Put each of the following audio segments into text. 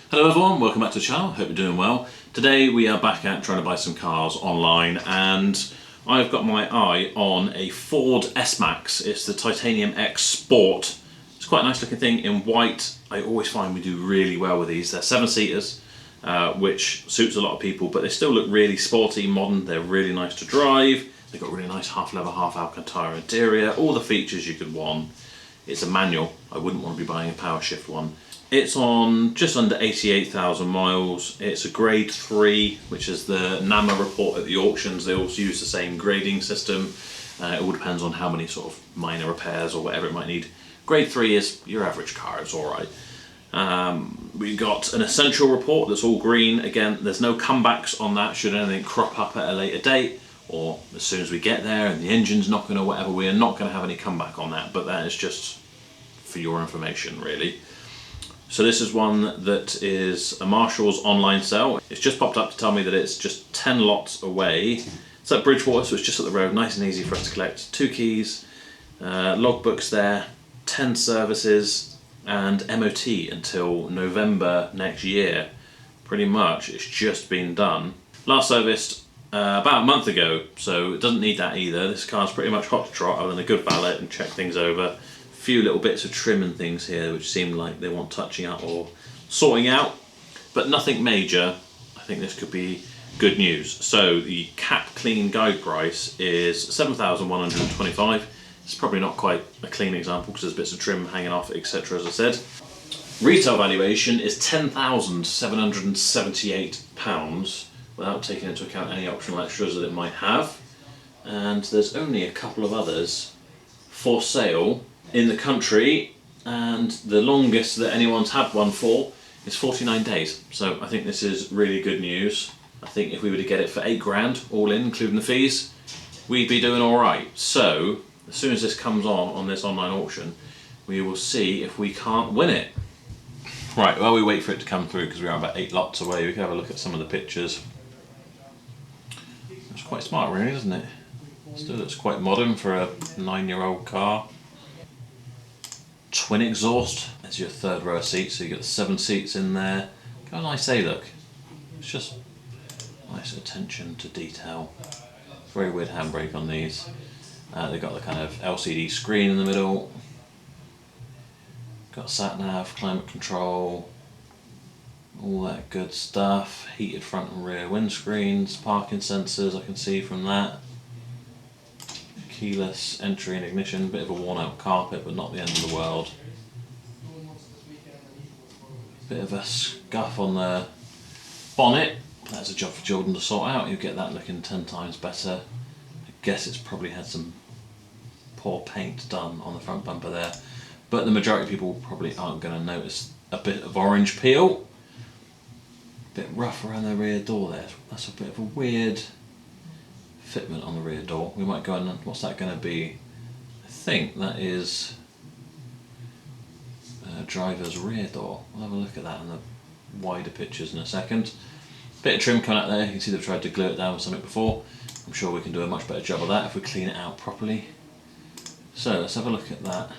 Hello everyone, welcome back to the channel, hope you're doing well. Today we are back out trying to buy some cars online, and I've got my eye on a Ford S-Max. It's the Titanium X Sport. It's quite a nice looking thing in white. I always find we do really well with these. They're 7-seaters, which suits a lot of people, but they still look really sporty, modern. They're really nice to drive. They've got a really nice half leather, half Alcantara interior, all the features you could want. It's a manual. I wouldn't want to be buying a power shift one. It's on just under 88,000 miles. It's a grade 3, which is the NAMA report at the auctions. They also use the same grading system. It all depends on how many sort of minor repairs or whatever it might need. Grade 3 is your average car, it's alright. We've got an essential report that's all green. Again, there's no comebacks on that should anything crop up at a later date, or as soon as we get there and the engine's knocking or whatever. We are not going to have any comeback on that, but that is just for your information really. So this is one that is a Marshall's online sale. It's just popped up to tell me that it's just 10 lots away. It's at Bridgewater, so it's just up the road, nice and easy for us to collect. 2 keys, logbooks there, 10 services, and MOT until November next year. Pretty much, it's just been done. Last serviced about a month ago, so it doesn't need that either. This car's pretty much hot to trot other than a good valet and check things over. Few little bits of trim and things here which seem like they want touching up or sorting out, but nothing major. I think this could be good news. So the cap clean guide price is $7,125. It's probably not quite a clean example because there's bits of trim hanging off, etc. as I said. Retail valuation is £10,778 without taking into account any optional extras that it might have, and there's only a couple of others for sale in the country, and the longest that anyone's had one for is 49 days. So I think this is really good news. I think if we were to get it for 8 grand all in, including the fees, we'd be doing all right. So as soon as this comes on this online auction, we will see if we can't win it. Right, while we wait for it to come through, because we are about 8 lots away, we can have a look at some of the pictures. It's quite smart really, isn't it? Still looks quite modern for a 9-year-old car. Twin exhaust, there's your 3rd row of seats, so you get the 7 seats in there. Look how nice they look. It's just nice attention to detail. Very weird handbrake on these. They've got the kind of LCD screen in the middle. Got sat nav, climate control, all that good stuff. Heated front and rear windscreens, parking sensors I can see from that. Keyless entry and ignition, bit of a worn out carpet but not the end of the world. Bit of a scuff on the bonnet, that's a job for Jordan to sort out. You'll get that looking 10 times better. I guess it's probably had some poor paint done on the front bumper there, but the majority of people probably aren't going to notice a bit of orange peel. Bit rough around the rear door there, that's a bit of a weird fitment on the rear door. We might go and, what's that going to be? I think that is driver's rear door. We'll have a look at that in the wider pictures in a second. Bit of trim coming out there, you can see they've tried to glue it down with something before. I'm sure we can do a much better job of that if we clean it out properly. So let's have a look at that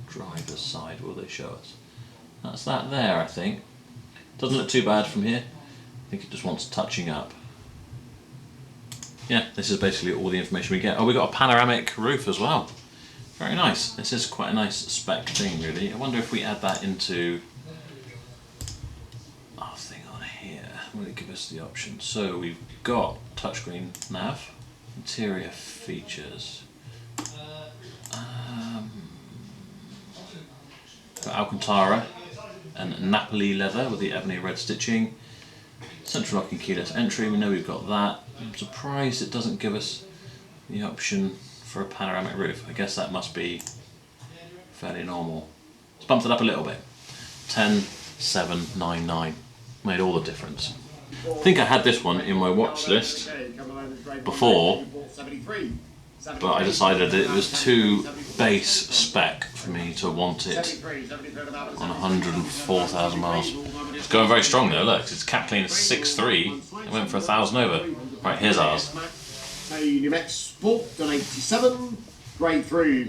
driver's side. Will they show us? That's that there, I think. Doesn't look too bad from here. I think it just wants touching up. Yeah, this is basically all the information we get. Oh, we got a panoramic roof as well. Very nice. This is quite a nice spec thing, really. I wonder if we add that into our thing on here. Will it give us the option? So we've got touchscreen nav, interior features. Got Alcantara and Napoli leather with the ebony red stitching. Central locking keyless entry, we know we've got that. I'm surprised it doesn't give us the option for a panoramic roof. I guess that must be fairly normal. Let's bump it up a little bit. 10,799. Made all the difference. I think I had this one in my watch list before, but I decided it was too base spec for me to want it on 104,000 miles. It's going very strong though, look, it's cap clean 6.3, it went for 1,000 over. Right, here's ours. New X Sport, done 87, grade 3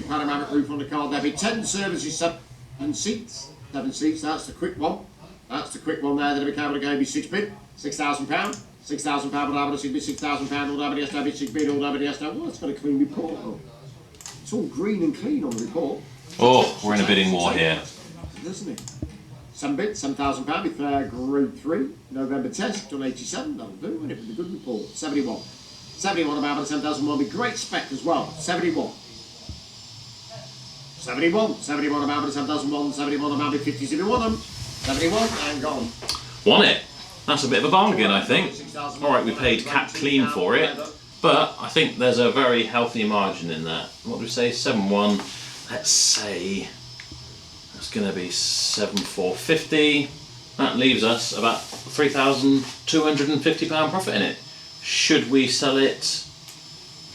panoramic roof on the car. There'll be 10 services, 7 seats, that's the quick one. That's the quick one there. Then we can have a 6 bid, £6,000. £6,000 will have a 6 bid, £6,000 will have a 6 bid, all have a well, it's got a clean report. Oh. It's all green and clean on the report. Oh, we're in a bidding war here. Doesn't it? 7 bid, £7,000 with Grade 3, November test, done 87, that'll do, and it with a good report. 71. 71 about 10,001 with great spec as well. 71. 71. 71 about 10,001, 71 about 50, 71 them. 71 and gone. Won it. That's a bit of a bargain, I think. Alright, we paid cap clean for it, but I think there's a very healthy margin in that. What do we say? 7-1. Let's say that's going to be 7,450. That leaves us about £3,250 profit in it. Should we sell it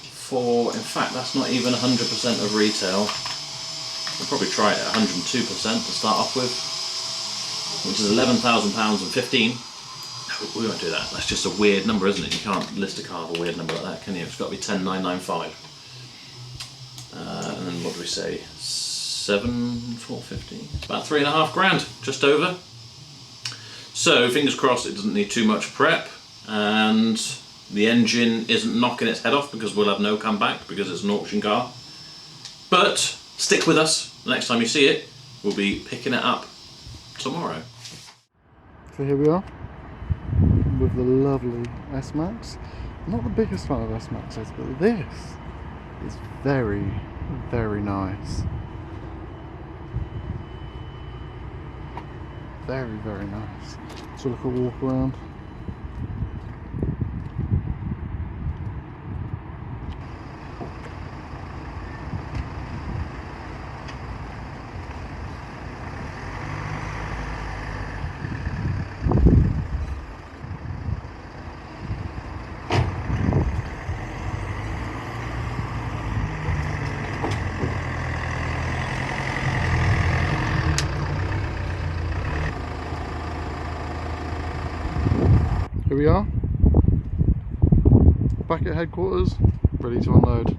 for, in fact, that's not even 100% of retail. We'll probably try it at 102% to start off with, which is £11,000 and 15. No, we won't do that. That's just a weird number, isn't it? You can't list a car with a weird number like that, can you? It's got to be 10,995. And then what do we say? 7,450. About £3,500, just over. So fingers crossed it doesn't need too much prep, and the engine isn't knocking its head off because we'll have no comeback because it's an auction car. But stick with us. The next time you see it, we'll be picking it up tomorrow. So here we are with the lovely S-Max. I'm not the biggest fan of S-Maxes, but this is very, very nice. Very, very nice. So look at walk around. Here we are, back at headquarters, ready to unload.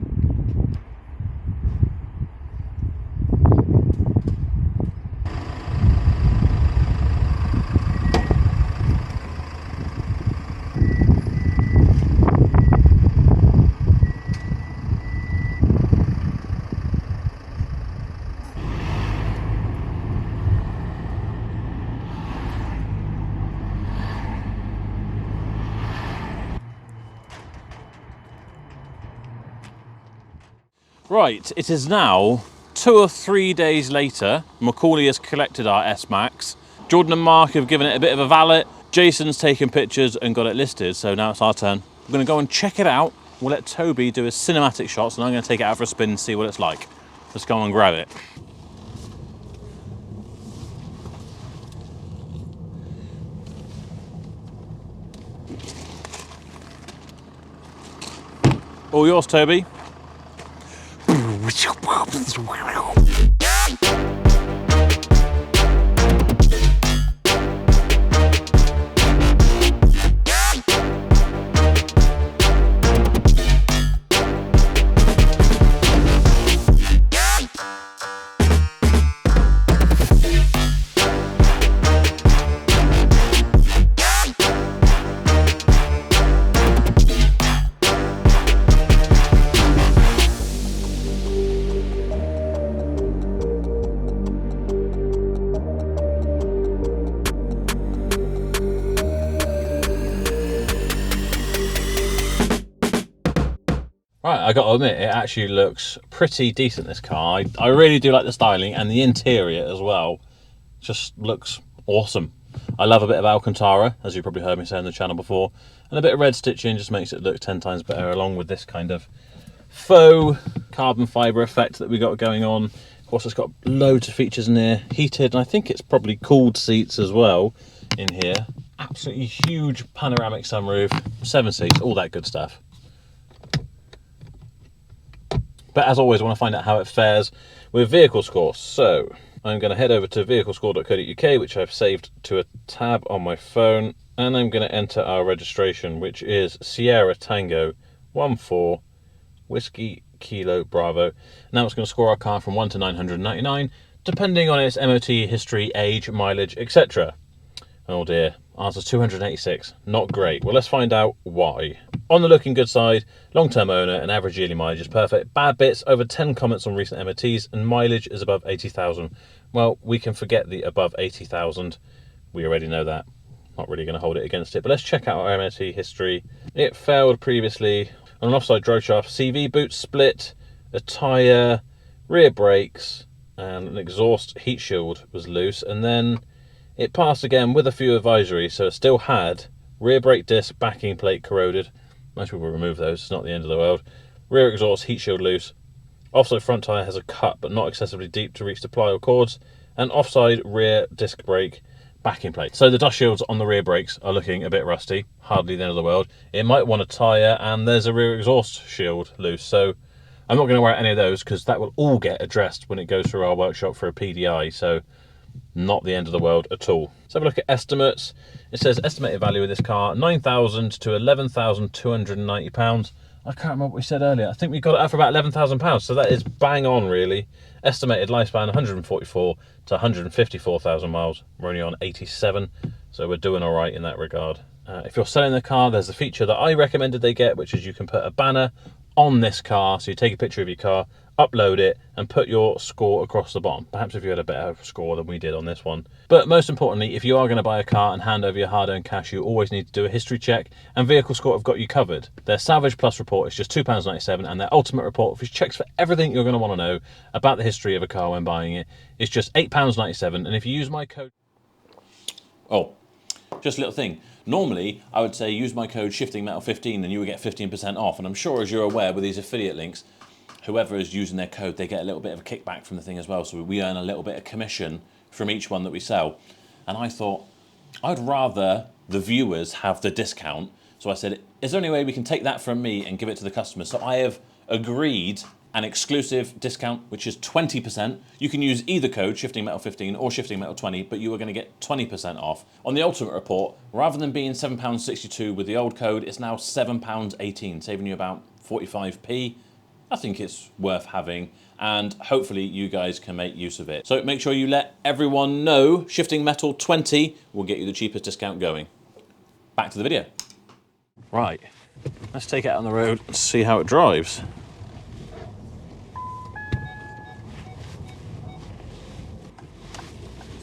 Right, it is now 2 or 3 days later. Macaulay has collected our S-Max. Jordan and Mark have given it a bit of a valet. Jason's taken pictures and got it listed, so now it's our turn. We're going to go and check it out. We'll let Toby do his cinematic shots, and I'm going to take it out for a spin and see what it's like. Let's go and grab it. All yours, Toby. Right, I got to admit, it actually looks pretty decent, this car. I really do like the styling, and the interior as well just looks awesome. I love a bit of Alcantara, as you probably heard me say on the channel before, and a bit of red stitching just makes it look 10 times better, along with this kind of faux carbon fibre effect that we got going on. Of course, it's got loads of features in here, heated, and I think it's probably cooled seats as well in here. Absolutely huge panoramic sunroof, 7 seats, all that good stuff. But as always, I want to find out how it fares with vehicle score. So I'm going to head over to vehiclescore.co.uk, which I've saved to a tab on my phone, and I'm going to enter our registration, which is Sierra Tango 14 Whiskey Kilo Bravo. Now it's going to score our car from 1 to 999, depending on its MOT history, age, mileage, etc. Oh dear, ours is 286. Not great. Well, let's find out why. On the looking good side, long-term owner and average yearly mileage is perfect. Bad bits, over 10 comments on recent MOTs, and mileage is above 80,000. Well, we can forget the above 80,000. We already know that. Not really going to hold it against it, but let's check out our MOT history. It failed previously on an offside drive shaft, CV boot split, a tyre, rear brakes, and an exhaust heat shield was loose, and then it passed again with a few advisories, so it still had rear brake disc backing plate corroded. Most people remove those, it's not the end of the world. Rear exhaust heat shield loose. Offside front tyre has a cut but not excessively deep to reach supply or cords. And offside rear disc brake backing plate. So the dust shields on the rear brakes are looking a bit rusty, hardly the end of the world. It might want a tyre, and there's a rear exhaust shield loose. So I'm not going to worry about any of those because that will all get addressed when it goes through our workshop for a PDI. So not the end of the world at all. Let's have a look at estimates. It says estimated value of this car, £9,000 to £11,290. I can't remember what we said earlier. I think we got it out for about £11,000, so that is bang on really. Estimated lifespan 144 to 154,000 miles. We're only on 87, so we're doing all right in that regard. If you're selling the car, there's a feature that I recommended they get, which is you can put a banner on this car. So you take a picture of your car, upload it, and put your score across the bottom. Perhaps if you had a better score than we did on this one. But most importantly, if you are going to buy a car and hand over your hard-earned cash, you always need to do a history check, and Vehicle Score have got you covered. Their Salvage Plus report is just £2.97, and their Ultimate report, which checks for everything you're going to want to know about the history of a car when buying it, is just £8.97. And if you use my code... Oh, just a little thing. Normally, I would say use my code SHIFTINGMetal15 and you would get 15% off. And I'm sure, as you're aware, with these affiliate links, whoever is using their code, they get a little bit of a kickback from the thing as well. So we earn a little bit of commission from each one that we sell. And I thought, I'd rather the viewers have the discount. So I said, is there any way we can take that from me and give it to the customers? So I have agreed an exclusive discount, which is 20%. You can use either code, SHIFTINGMetal15 or SHIFTINGMetal20, but you are going to get 20% off. On the Ultimate report, rather than being £7.62 with the old code, it's now £7.18, saving you about 45p. I think it's worth having, and hopefully you guys can make use of it. So make sure you let everyone know SHIFTINGMetal20 will get you the cheapest discount going. Back to the video. Right, let's take it out on the road and see how it drives.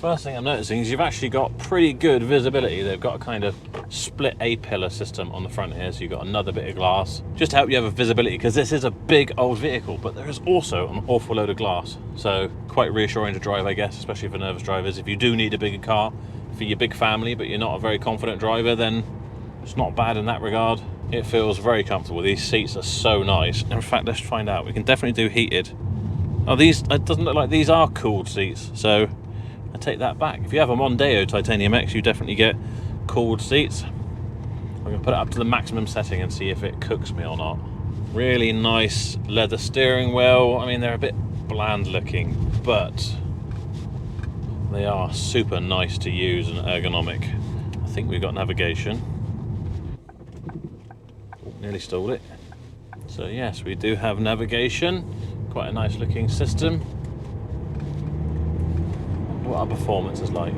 First thing I'm noticing is you've actually got pretty good visibility. They've got a kind of split A-pillar system on the front here, so you've got another bit of glass just to help you have a visibility, because this is a big old vehicle, but there is also an awful load of glass, so quite reassuring to drive, I guess, especially for nervous drivers. If you do need a bigger car for your big family but you're not a very confident driver, then it's not bad in that regard. It feels very comfortable. These seats are so nice. In fact, let's find out. We can definitely do heated. Oh, these, it doesn't look like these are cooled seats, so I take that back. If you have a Mondeo Titanium X, you definitely get cooled seats. I'm going to put it up to the maximum setting and see if it cooks me or not. Really nice leather steering wheel. I mean, they're a bit bland looking, but they are super nice to use and ergonomic. I think we've got navigation. Oh, nearly stalled it. So yes, we do have navigation. Quite a nice looking system. What our performance is like.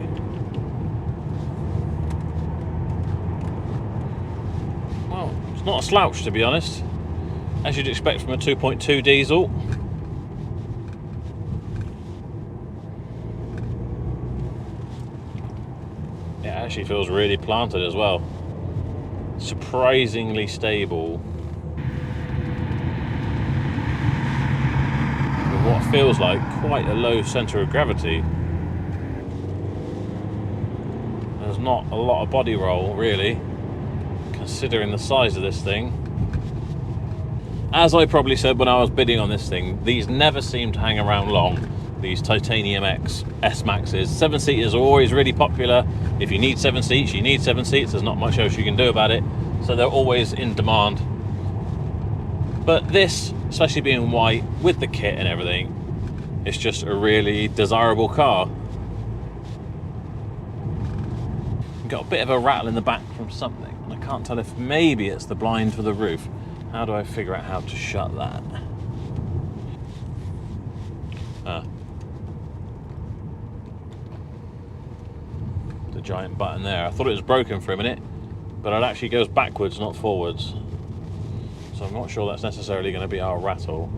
Well, it's not a slouch, to be honest, as you'd expect from a 2.2 diesel. It actually feels really planted as well. Surprisingly stable. With what feels like quite a low centre of gravity. There's not a lot of body roll, really, considering the size of this thing. As I probably said when I was bidding on this thing, these never seem to hang around long, these Titanium X S-Maxes. 7-seaters are always really popular. If you need 7 seats, you need 7 seats. There's not much else you can do about it. So they're always in demand. But this, especially being white, with the kit and everything, it's just a really desirable car. Got a bit of a rattle in the back from something, and I can't tell if maybe it's the blind for the roof. How do I figure out how to shut that? The giant button there. I thought it was broken for a minute, but it actually goes backwards, not forwards. So I'm not sure that's necessarily going to be our rattle.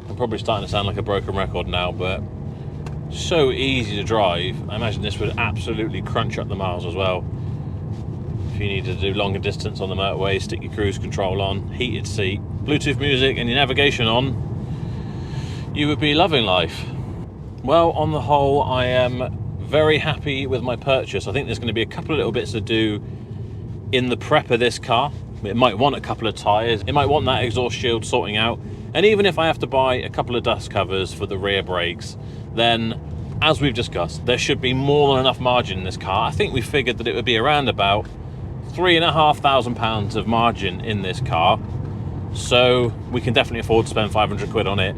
I'm probably starting to sound like a broken record now, but so easy to drive. I imagine this would absolutely crunch up the miles as well. If you need to do longer distance on the motorway, stick your cruise control on, heated seat, Bluetooth music and your navigation on, you would be loving life. Well, on the whole, I am very happy with my purchase. I think there's going to be a couple of little bits to do in the prep of this car. It might want a couple of tyres, it might want that exhaust shield sorting out, and even if I have to buy a couple of dust covers for the rear brakes, then as we've discussed, there should be more than enough margin in this car. I think we figured that it would be around about £3,500 of margin in this car, so we can definitely afford to spend 500 quid on it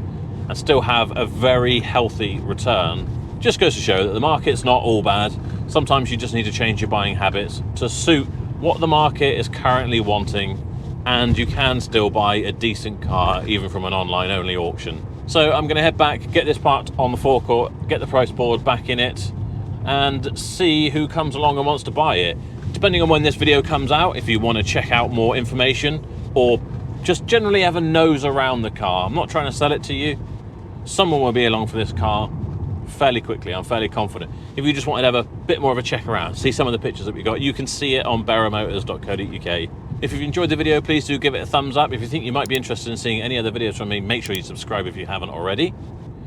and still have a very healthy return. Just goes to show that the market's not all bad. Sometimes you just need to change your buying habits to suit what the market is currently wanting, and you can still buy a decent car even from an online only auction. So I'm going to head back, get this part on the forecourt, get the price board back in it, and see who comes along and wants to buy it. Depending on when this video comes out, if you want to check out more information or just generally have a nose around the car, I'm not trying to sell it to you, someone will be along for this car fairly quickly, I'm fairly confident. If you just wanted to have a bit more of a check around, see some of the pictures that we got, you can see it on barrowmotors.co.uk. If you've enjoyed the video, please do give it a thumbs up. If you think you might be interested in seeing any other videos from me, make sure you subscribe if you haven't already.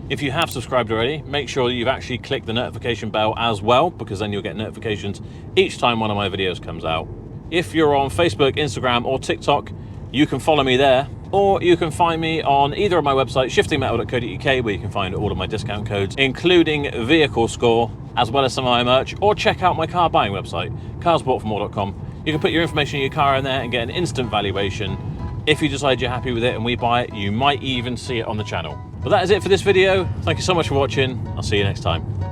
If you have subscribed already, make sure you've actually clicked the notification bell as well, because then you'll get notifications each time one of my videos comes out. If you're on Facebook, Instagram or TikTok, you can follow me there, or you can find me on either of my websites, shiftingmetal.co.uk, where you can find all of my discount codes, including Vehicle Score, as well as some of my merch, or check out my car buying website, carsboughtformore.com. You can put your information in your car in there and get an instant valuation. If you decide you're happy with it and we buy it, you might even see it on the channel. But that is it for this video. Thank you so much for watching. I'll see you next time.